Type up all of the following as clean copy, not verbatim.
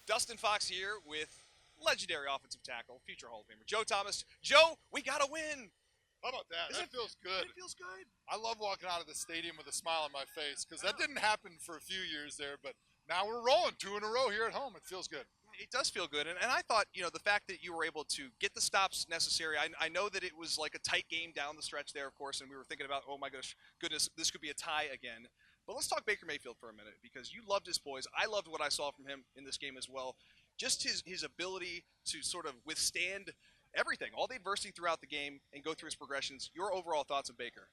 Dustin Fox here with legendary offensive tackle, future Hall of Famer Joe Thomas. Joe, we got to win. How about that? That feels good. It feels good. I love walking out of the stadium with a smile on my face because that didn't happen for a few years there, but now we're rolling 2 in a row here at home. It feels good. It does feel good, and I thought, the fact that you were able to get the stops necessary, I know that it was like a tight game down the stretch there, of course, and we were thinking about, oh my goodness, this could be a tie again. But let's talk Baker Mayfield for a minute, because you loved his poise. I loved what I saw from him in this game as well. Just his ability to sort of withstand everything, all the adversity throughout the game, and go through his progressions. Your overall thoughts of Baker?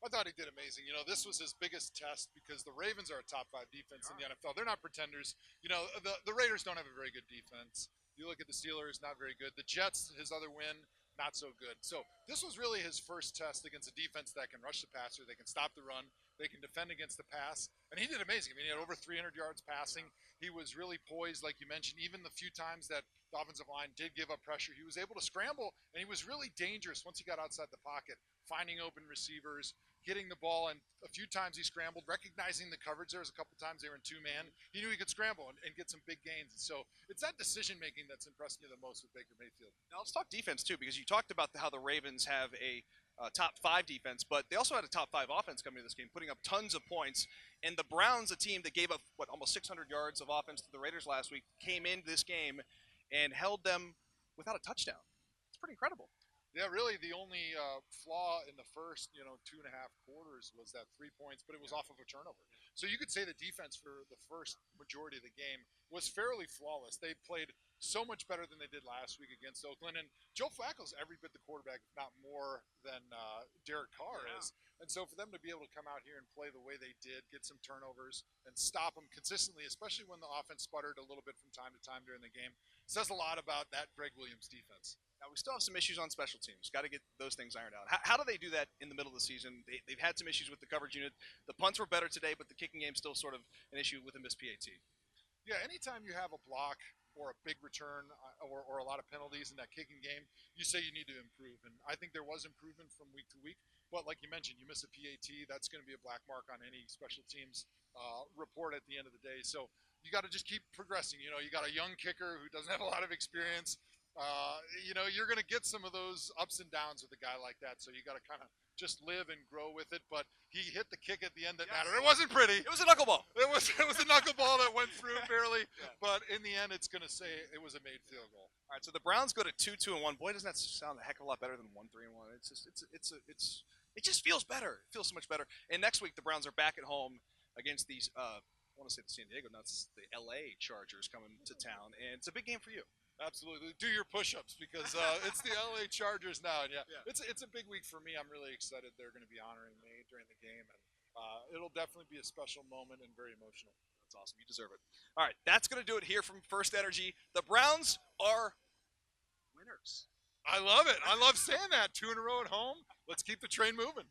I thought he did amazing. This was his biggest test because the Ravens are a top 5 defense in the NFL. They're not pretenders. The Raiders don't have a very good defense. You look at the Steelers, not very good. The Jets, his other win, not so good. So this was really his first test against a defense that can rush the passer, they can stop the run, they can defend against the pass. And he did amazing. I mean, he had over 300 yards passing. He was really poised, like you mentioned. Even the few times that the offensive line did give up pressure, he was able to scramble, and he was really dangerous once he got outside the pocket, finding open receivers, getting the ball, and a few times he scrambled, recognizing the coverage. There was a couple times they were in 2-man. He knew he could scramble and get some big gains. And so it's that decision-making that's impressed me the most with Baker Mayfield. Now let's talk defense, too, because you talked about how the Ravens have a top 5 defense, but they also had a top 5 offense coming to this game, putting up tons of points. And the Browns, a team that gave up, almost 600 yards of offense to the Raiders last week, came into this game and held them without a touchdown. It's pretty incredible. Yeah, really the only flaw in the first, 2.5 quarters was that 3 points, but it was off of a turnover. So you could say the defense for the first majority of the game was fairly flawless. They played so much better than they did last week against Oakland. And Joe Flacco's every bit the quarterback, if not more than Derek Carr is. And so for them to be able to come out here and play the way they did, get some turnovers, and stop them consistently, especially when the offense sputtered a little bit from time to time during the game, says a lot about that Greg Williams defense. Now, we still have some issues on special teams. Got to get those things ironed out. How do they do that in the middle of the season? They've had some issues with the coverage unit. The punts were better today, but the kicking game's still sort of an issue with a missed PAT. Yeah, anytime you have a block or a big return or a lot of penalties in that kicking game, you say you need to improve. And I think there was improvement from week to week. But like you mentioned, you miss a PAT, that's going to be a black mark on any special teams report at the end of the day. So you got to just keep progressing. You got a young kicker who doesn't have a lot of experience. You're going to get some of those ups and downs with a guy like that. So you got to kind of just live and grow with it. But he hit the kick at the end that mattered. It wasn't pretty. It was a knuckleball. It was a knuckleball that went through barely. Yeah. But in the end, it's going to say it was a made field goal. All right. So the Browns go to 2-2-1. Boy, doesn't that sound a heck of a lot better than 1-3-1? It just feels better. It feels so much better. And next week the Browns are back at home against these. I want to say the San Diego Nuts, the LA Chargers coming to town, and it's a big game for you. Absolutely. Do your push-ups because it's the LA Chargers now. And yeah, it's a big week for me. I'm really excited they're going to be honoring me during the game. And it'll definitely be a special moment and very emotional. That's awesome. You deserve it. All right, that's going to do it here from First Energy. The Browns are winners. I love it. I love saying that. 2 in a row at home. Let's keep the train moving.